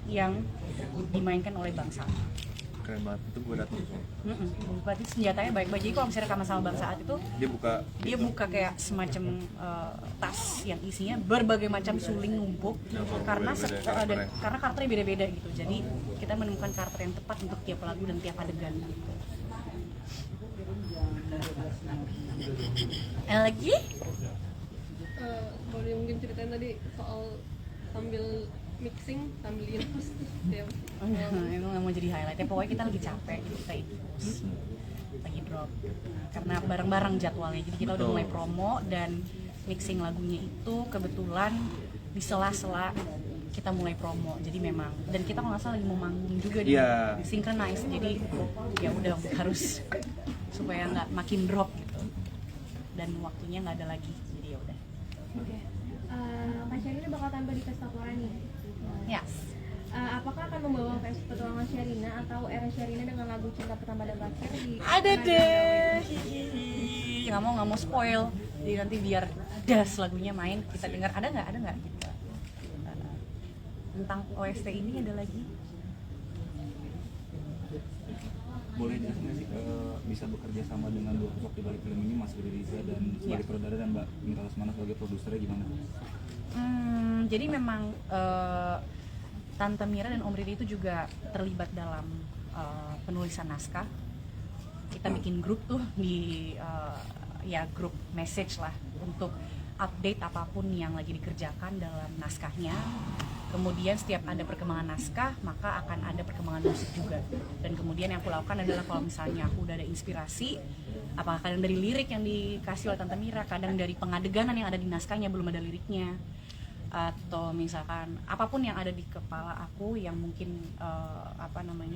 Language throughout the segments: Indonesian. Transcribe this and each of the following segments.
yang dimainkan oleh Bang Saat. Keren banget, itu gue datang. Berarti senjatanya baik. Jadi kalau misalnya rekaman sama Bang Saat itu Dia buka kayak semacam tas yang isinya berbagai macam suling numpuk karena karena karakternya beda-beda gitu. Jadi kita menemukan karakter yang tepat untuk tiap lagu dan tiap adegan gitu. Lagi? Boleh mungkin ceritain tadi soal sambil mixing sambil infus ya. Emang nggak mau jadi highlight ya, pokoknya kita lagi capek gitu, kita infus lagi drop karena bareng-bareng jadwalnya, jadi kita udah mulai promo dan mixing lagunya itu kebetulan di sela-sela kita mulai promo, jadi memang dan kita kalau nggak salah lagi mau manggung juga di synchronize, jadi ya udah harus supaya nggak makin drop gitu dan waktunya nggak ada lagi, jadi ya udah. Oke. Kak Sherina bakal tampil di Pesta Pora nih. Yes. Apakah akan membawa petualangan Sherina atau era Sherina dengan lagu Cinta Pertama dan Terakhir di Ada deh. Nggak mau spoil. Jadi nanti biar das lagunya main kita dengar. Ada nggak gitu. Tentang OST ini ada lagi. Boleh jelaskan nggak sih bisa bekerja sama dengan dua sosok di balik film ini, Mas Riri Riza dan sebagai sutradara dan Mbak Mira Lesmana sebagai produsernya gimana? Jadi memang Tante Mira dan Om Riri itu juga terlibat dalam penulisan naskah. Kita bikin grup tuh di grup message lah untuk update apapun yang lagi dikerjakan dalam naskahnya. Kemudian setiap ada perkembangan naskah, maka akan ada perkembangan musik juga. Dan kemudian yang aku lakukan adalah kalau misalnya aku udah ada inspirasi, apakah kadang dari lirik yang dikasih oleh Tante Mira, kadang dari pengadeganan yang ada di naskahnya belum ada liriknya, atau misalkan apapun yang ada di kepala aku yang mungkin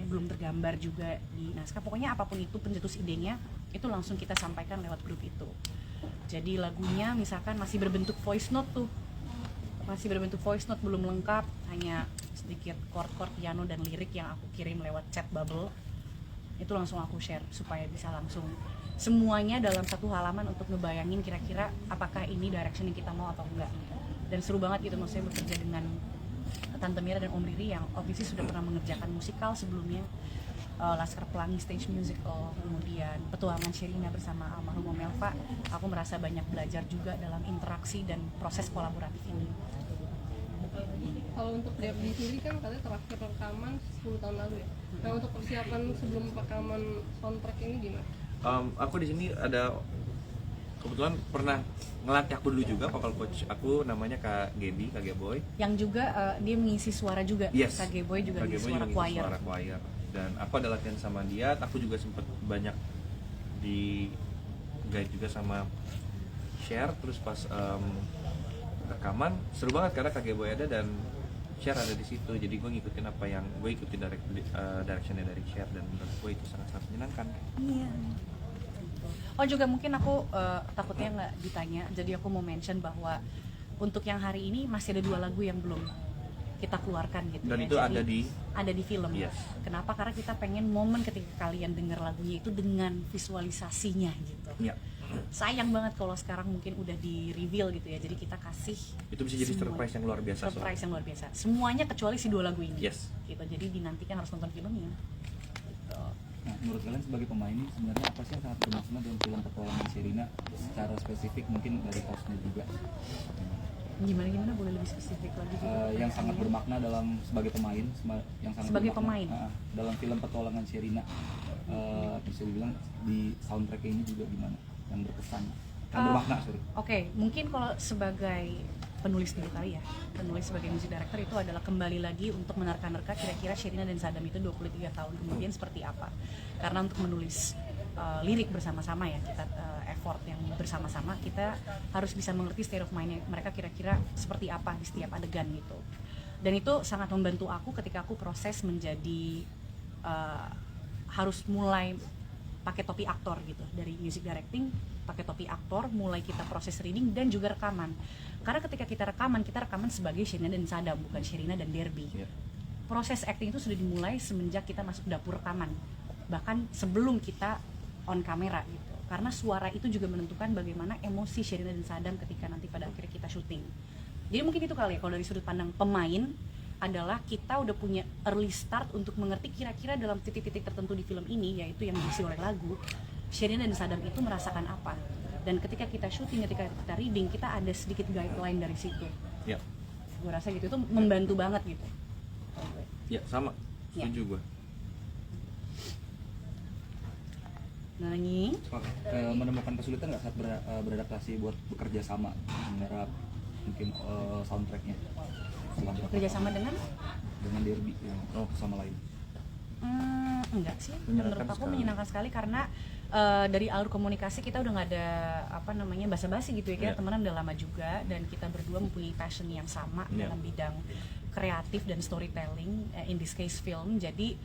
belum tergambar juga di naskah. Pokoknya apapun itu pencetus idenya, itu langsung kita sampaikan lewat grup itu. Jadi lagunya misalkan masih berbentuk voice note tuh. Belum lengkap, hanya sedikit chord-chord piano dan lirik yang aku kirim lewat chat bubble. Itu langsung aku share supaya bisa langsung semuanya dalam satu halaman untuk ngebayangin kira-kira apakah ini direction yang kita mau atau enggak. Dan seru banget gitu maksudnya bekerja dengan Tante Mira dan Om Riri yang obviously sudah pernah mengerjakan musikal sebelumnya, Laskar Pelangi Stage Musical, kemudian Petualangan Sherina bersama almarhum Om Elva. Aku merasa banyak belajar juga dalam interaksi dan proses kolaboratif ini. Kalau untuk Derby sendiri kan katanya terakhir rekaman 10 tahun lalu ya. Nah untuk persiapan sebelum rekaman soundtrack ini gimana? Aku di sini ada kebetulan pernah ngelatih aku dulu juga, vocal coach aku namanya Kak Geboy. Yang juga dia mengisi suara juga. Yes. Kak Geboy juga mengisi suara choir. Dan aku ada latihan sama dia, aku juga sempat banyak di guide juga sama share, terus pas rekaman seru banget karena Kak Geboy ada dan share ada di situ, jadi gue ngikutin apa yang gue ikutin directionnya dari share dan menurut gue itu sangat-sangat menyenangkan. Iya. Oh juga mungkin aku takutnya nggak ditanya, jadi aku mau mention bahwa untuk yang hari ini masih ada 2 lagu yang belum kita keluarkan gitu. Dan ya. itu jadi, ada di film. Yes. Kenapa? Karena kita pengen momen ketika kalian dengar lagunya itu dengan visualisasinya gitu. Ya. Sayang banget kalau sekarang mungkin udah di reveal gitu ya, jadi kita kasih itu bisa jadi surprise yang luar biasa. Yang luar biasa. Semuanya kecuali si 2 lagu ini. Yes. Gitu. Jadi dinantikan, harus nonton filmnya. Gitu. Nah, menurut kalian sebagai pemain ini sebenarnya apa sih yang sangat bermakna dalam film Petualangan Sherina secara spesifik, mungkin dari costnya juga? Gimana boleh lebih spesifik lagi? Yang sangat bermakna dalam sebagai pemain, yang sangat sebagai bermakna, pemain dalam film Petualangan Sherina, bisa dibilang di soundtrack ini juga gimana yang berkesan, yang bermakna Oke, mungkin kalau sebagai penulis dulu kali ya, penulis sebagai music director itu adalah kembali lagi untuk menerka-nerka kira-kira Sherina dan Sadam itu 23 tahun kemudian seperti apa. Karena untuk menulis lirik bersama-sama ya, kita effort yang bersama-sama, kita harus bisa mengerti state of mind mereka kira-kira seperti apa di setiap adegan gitu. Dan itu sangat membantu aku ketika aku proses menjadi harus mulai pakai topi aktor gitu, dari music directing pakai topi aktor, mulai kita proses reading dan juga rekaman. Karena ketika kita rekaman sebagai Sherina dan Sadam, bukan Sherina dan Derby. Proses acting itu sudah dimulai semenjak kita masuk dapur rekaman, bahkan sebelum kita on kamera gitu. Karena suara itu juga menentukan bagaimana emosi Sherina dan Sadam ketika nanti pada akhirnya kita syuting. Jadi mungkin itu kali ya kalau dari sudut pandang pemain. adalah kita udah punya early start untuk mengerti kira-kira dalam titik-titik tertentu di film ini, yaitu yang diisi oleh lagu, Sherina dan Sadam itu merasakan apa. Dan ketika kita syuting, ketika kita reading, kita ada sedikit guideline dari situ. Ya, Gue rasa gitu, itu membantu banget gitu. ya sama, Ya. setuju gue. Nanging, Menemukan kesulitan nggak saat beradaptasi buat bekerja sama, menggarap mungkin soundtracknya setelah berapa kerja tahun sama dengan dengan Derby yang sama lain? enggak sih, Menyenangkan menurut aku sekali. menyenangkan sekali karena dari alur komunikasi kita udah nggak ada basa-basi gitu ya, kita Iya. temenan udah lama juga dan kita berdua mempunyai passion yang sama Iya. dalam bidang kreatif dan storytelling, in this case film. Jadi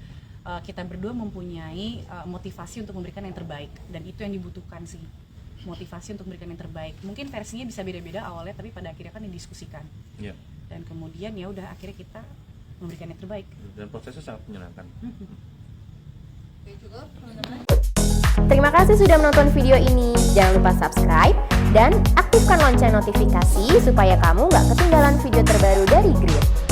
kita berdua mempunyai motivasi untuk memberikan yang terbaik, dan itu yang dibutuhkan sih, motivasi untuk memberikan yang terbaik. Mungkin versinya bisa beda-beda awalnya, tapi pada akhirnya kan didiskusikan Ya, dan kemudian ya udah akhirnya kita memberikan yang terbaik. dan prosesnya sangat menyenangkan. Oke juga Terima kasih sudah menonton video ini. Jangan lupa subscribe dan aktifkan lonceng notifikasi supaya kamu nggak ketinggalan video terbaru dari Grid.